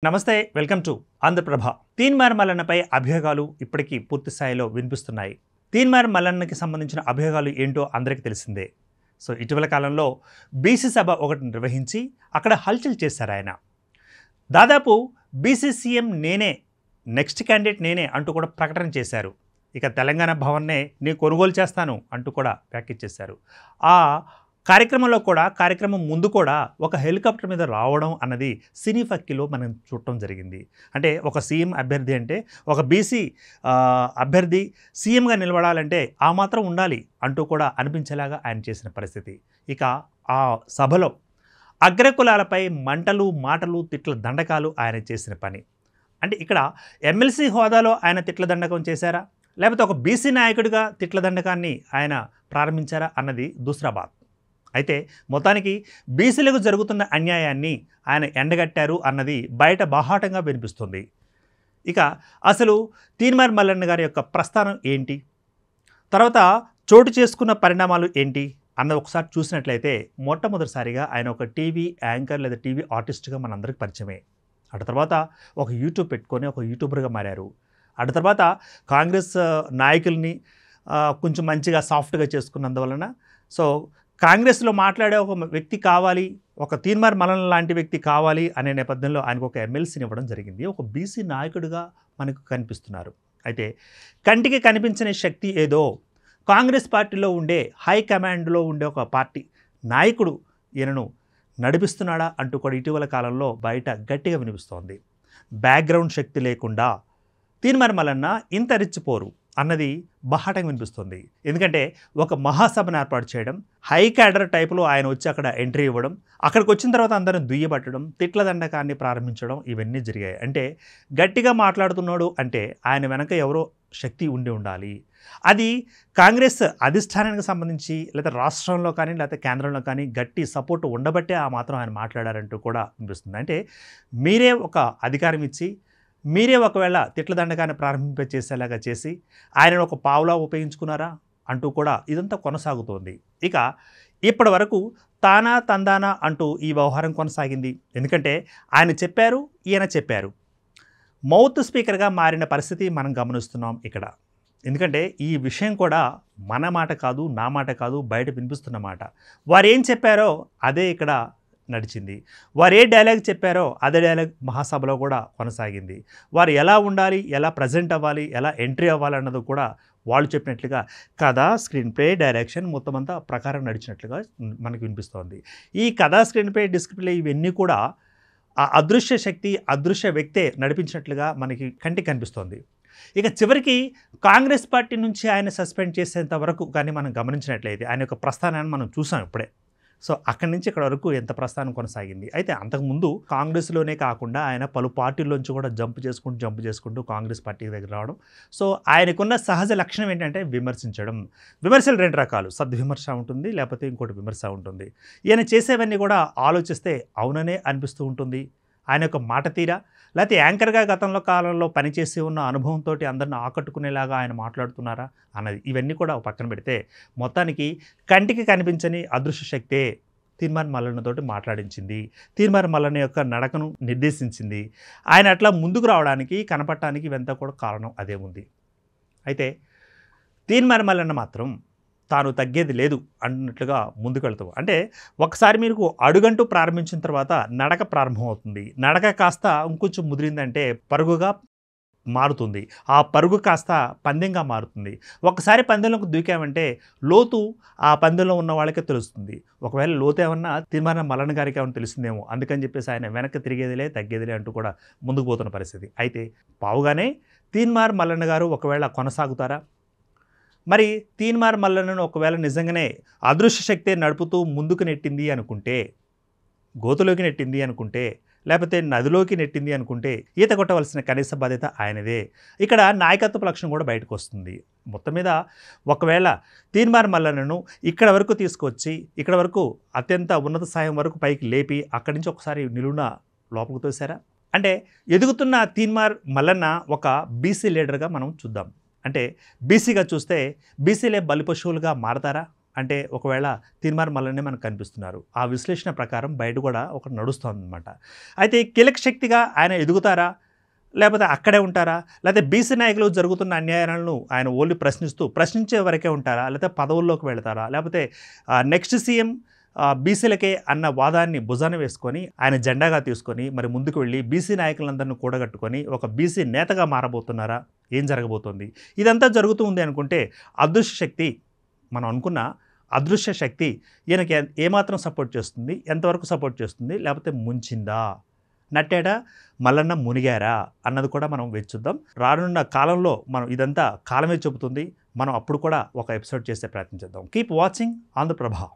నమస్తే welcome to Andhraprabha. Teenmar మల్లన్నపై అభియోగాలు ఇప్పటికీ పూర్తి స్థాయిలో వినిపిస్తున్నాయి. తీన్మార్ మల్లన్నకి సంబంధించిన అభియోగాలు ఏంటో అందరికీ తెలిసిందే. సో ఇటీవల కాలంలో బీసీ సభ ఒకటి నిర్వహించి అక్కడ హల్చల్ చేశారు ఆయన. దాదాపు బీసీ సీఎం నేనే, నెక్స్ట్ క్యాండిడేట్ నేనే అంటూ కూడా ప్రకటన చేశారు. ఇక తెలంగాణ భవన్నే నేను కొనుగోలు చేస్తాను అంటూ కూడా వ్యాఖ్యానించారు. ఆ కార్యక్రమం ముందు కూడా ఒక హెలికాప్టర్ మీద రావడం అన్నది సినీ ఫక్కీలో మనం చూడటం జరిగింది. అంటే ఒక సీఎం అభ్యర్థి అంటే ఒక బీసీ అభ్యర్థి సీఎంగా నిలబడాలంటే ఆ మాత్రం ఉండాలి అంటూ కూడా అనిపించేలాగా ఆయన చేసిన పరిస్థితి. ఇక ఆ సభలో అగ్రకులాలపై మంటలు, మాటలు, తిట్ల దండకాలు ఆయన చేసిన పని. అంటే ఇక్కడ ఎమ్మెల్సీ హోదాలో ఆయన తిట్ల దండకం చేశారా, లేకపోతే ఒక బీసీ నాయకుడిగా తిట్ల దండకాన్ని ఆయన ప్రారంభించారా అన్నది దూసరా బాత్. అయితే మొత్తానికి బీసీలకు జరుగుతున్న అన్యాయాన్ని ఆయన ఎండగట్టారు అన్నది బయట బాహాటంగా వినిపిస్తుంది. ఇక అసలు తీన్మార్ మల్లన్న గారి యొక్క ప్రస్థానం ఏంటి, తర్వాత చోటు చేసుకున్న పరిణామాలు ఏంటి అన్నది ఒకసారి చూసినట్లయితే మొట్టమొదటిసారిగా ఆయన ఒక టీవీ యాంకర్ లేదా టీవీ ఆర్టిస్ట్గా మనందరికి పరిచయమే. అటు తర్వాత ఒక యూట్యూబ్ పెట్టుకొని ఒక యూట్యూబర్గా మారారు. అటు తర్వాత కాంగ్రెస్ నాయకుల్ని కొంచెం మంచిగా సాఫ్ట్గా చేసుకున్నందువలన సో కాంగ్రెస్లో మాట్లాడే ఒక వ్యక్తి కావాలి, ఒక తీన్మార్ మల్లన్న లాంటి వ్యక్తి కావాలి అనే నేపథ్యంలో ఆయనకు ఒక ఎమ్మెల్సీని ఇవ్వడం జరిగింది. ఒక బీసీ నాయకుడిగా మనకు కనిపిస్తున్నారు. అయితే కంటికి కనిపించని శక్తి ఏదో కాంగ్రెస్ పార్టీలో ఉండే హైకమాండ్లో ఉండే ఒక పార్టీ నాయకుడు ఈయనను నడిపిస్తున్నాడా అంటూ కూడా ఇటీవల కాలంలో బయట గట్టిగా వినిపిస్తోంది. బ్యాక్గ్రౌండ్ శక్తి లేకుండా తీన్మార్ మల్లన్న ఇంత రెచ్చిపోరు అన్నది బహాటంగా వినిపిస్తుంది. ఎందుకంటే ఒక మహాసభను ఏర్పాటు చేయడం, హై క్యాడర్ టైపులో ఆయన వచ్చి అక్కడ ఎంట్రీ ఇవ్వడం, అక్కడికి వచ్చిన తర్వాత అందరిని దుయ్యబట్టడం, తిట్ల దండకాన్ని ప్రారంభించడం ఇవన్నీ జరిగాయి. అంటే గట్టిగా మాట్లాడుతున్నాడు అంటే ఆయన వెనక ఎవరో శక్తి ఉండి ఉండాలి. అది కాంగ్రెస్ అధిష్టానానికి సంబంధించి లేదా రాష్ట్రంలో కానీ లేకపోతే కేంద్రంలో కానీ గట్టి సపోర్ట్ ఉండబట్టే ఆ మాత్రం ఆయన మాట్లాడారంటూ కూడా వినిపిస్తుంది. అంటే మీరే ఒక అధికారం ఇచ్చి మీరే ఒకవేళ తిట్ల దండకాన్ని ప్రారంభింపచేసేలాగా చేసి ఆయనను ఒక పావులా ఉపయోగించుకున్నారా అంటూ కూడా ఇదంతా కొనసాగుతోంది. ఇక ఇప్పటి వరకు తానా తందానా అంటూ ఈ వ్యవహారం కొనసాగింది. ఎందుకంటే ఆయన చెప్పారు, ఈయన చెప్పారు. మౌత్ స్పీకర్గా మారిన పరిస్థితి మనం గమనిస్తున్నాం ఇక్కడ. ఎందుకంటే ఈ విషయం కూడా మన మాట కాదు, నా మాట కాదు, బయట వినిపిస్తున్న మాట. వారు ఏం చెప్పారో అదే ఇక్కడ నడిచింది. వారు ఏ డైలాగ్ చెప్పారో అదే డైలాగ్ మహాసభలో కూడా కొనసాగింది. వారు ఎలా ఉండాలి, ఎలా ప్రజెంట్ అవ్వాలి, ఎలా ఎంట్రీ అవ్వాలి అన్నది కూడా వాళ్ళు చెప్పినట్లుగా కథ, స్క్రీన్ ప్లే, డైరెక్షన్ మొత్తం అంతా ప్రకారం నడిచినట్లుగా మనకు వినిపిస్తోంది. ఈ కథ, స్క్రీన్ ప్లే, డిస్ప్లే ఇవన్నీ కూడా ఆ అదృశ్య శక్తి, అదృశ్య వ్యక్తే నడిపించినట్లుగా మనకి కంటికి కనిపిస్తోంది. ఇక చివరికి కాంగ్రెస్ పార్టీ నుంచి ఆయన సస్పెండ్ చేసేంత వరకు కానీ మనం గమనించినట్లయితే ఆయన యొక్క ప్రస్థానాన్ని మనం చూసాం ఇప్పుడే. సో అక్కడి నుంచి ఇక్కడ వరకు ఎంత ప్రస్థానం కొనసాగింది. అయితే అంతకుముందు కాంగ్రెస్లోనే కాకుండా ఆయన పలు పార్టీల్లోంచి కూడా జంప్ చేసుకుంటూ కాంగ్రెస్ పార్టీ దగ్గర రావడం. సో ఆయనకున్న సహజ లక్షణం ఏంటంటే విమర్శించడం. విమర్శలు రెండు రకాలు, సద్విమర్శ ఉంటుంది, లేకపోతే ఇంకోటి విమర్శ ఉంటుంది. ఈయన చేసేవన్నీ కూడా ఆలోచిస్తే అవుననే అనిపిస్తూ ఉంటుంది. ఆయన యొక్క మాట తీరా, లేకపోతే యాంకర్గా గతంలో కాలంలో పనిచేసి ఉన్న అనుభవంతో అందరిని ఆకట్టుకునేలాగా ఆయన మాట్లాడుతున్నారా అన్నది ఇవన్నీ కూడా పక్కన పెడితే మొత్తానికి కంటికి కనిపించని అదృశ్య శక్తే తీన్మార్ మల్లన్నతోటి మాట్లాడించింది. తీన్మార్ మల్లన్న యొక్క నడకను నిర్దేశించింది. ఆయన అట్లా ముందుకు రావడానికి, కనపడటానికి ఇవంతా కూడా కారణం అదే ఉంది. అయితే తీన్మార్ మల్లన్న మాత్రం తాను తగ్గేది లేదు అన్నట్లుగా ముందుకెళ్తావు. అంటే ఒకసారి మీకు అడుగంటూ ప్రారంభించిన తర్వాత నడక ప్రారంభమవుతుంది. నడక కాస్త ఇంకొంచెం ముదిరిందంటే పరుగుగా మారుతుంది. ఆ పరుగు కాస్త పందెంగా మారుతుంది. ఒకసారి పందెంలోకి దూకామంటే లోతు ఆ పందెంలో ఉన్న వాళ్ళకే తెలుస్తుంది. ఒకవేళ లోతు ఏమన్నా తీన్మార్ మల్లన్న గారికి ఏమన్నా తెలిసిందేమో, అందుకని చెప్పేసి ఆయన వెనక్కి తిరిగేదిలే, తగ్గేదిలే అంటూ కూడా ముందుకు పోతున్న పరిస్థితి. అయితే పావుగానే తీన్మార్ మల్లన్న గారు ఒకవేళ కొనసాగుతారా? మరి తీన్మార్ మల్లన్నను ఒకవేళ నిజంగానే అదృశ్య శక్తే నడుపుతూ ముందుకు నెట్టింది అనుకుంటే, గోతులోకి నెట్టింది అనుకుంటే, లేకపోతే నదిలోకి నెట్టింది అనుకుంటే ఈత కొట్టవలసిన కనీస బాధ్యత ఆయనదే. ఇక్కడ నాయకత్వ లక్షణం కూడా బయటకు వస్తుంది. మొత్తం మీద ఒకవేళ తీన్మార్ మల్లన్నను ఇక్కడ వరకు తీసుకొచ్చి ఇక్కడ వరకు అత్యంత ఉన్నత స్థాయి వరకు పైకి లేపి అక్కడి నుంచి ఒకసారి నిలువున లోపలికి తోసారా అంటే ఎదుగుతున్న తీన్మార్ మల్లన్న ఒక బీసీ లీడర్గా మనం చూద్దాం. అంటే బీసీగా చూస్తే బీసీలే బలిపశువులుగా మారతారా అంటే ఒకవేళ తీన్మార్ మల్లన్నే మనకు కనిపిస్తున్నారు. ఆ విశ్లేషణ ప్రకారం బయట కూడా ఒకటి నడుస్తోందనమాట. అయితే కీలక శక్తిగా ఆయన ఎదుగుతారా? లేకపోతే అక్కడే ఉంటారా? లేకపోతే బీసీ నాయకులు జరుగుతున్న అన్యాయాలను ఆయన ఓన్లీ ప్రశ్నించే వరకే ఉంటారా? లేకపోతే పదవుల్లోకి వెళతారా? లేకపోతే నెక్స్ట్ సీఎం బీసీలకే అన్న వాదాన్ని భుజాన వేసుకొని ఆయన జెండాగా తీసుకొని మరి ముందుకు వెళ్ళి బీసీ నాయకులందరినీ కూడగట్టుకొని ఒక బీసీ నేతగా మారబోతున్నారా? ఏం జరగబోతోంది? ఇదంతా జరుగుతూ ఉంది అనుకుంటే అదృశ్య శక్తి మనం అనుకున్న అదృశ్య శక్తి ఈయనకి ఏమాత్రం సపోర్ట్ చేస్తుంది? ఎంతవరకు సపోర్ట్ చేస్తుంది? లేకపోతే ముంచిందా? నట్టాడా? మల్లన్న మునిగారా? అన్నది కూడా మనం వేచి చూద్దాం. రానున్న కాలంలో మనం ఇదంతా కాలమే చెబుతుంది. మనం అప్పుడు కూడా ఒక ఎపిసోడ్ చేసే ప్రయత్నం చేద్దాం. Keep watching Andhraprabha.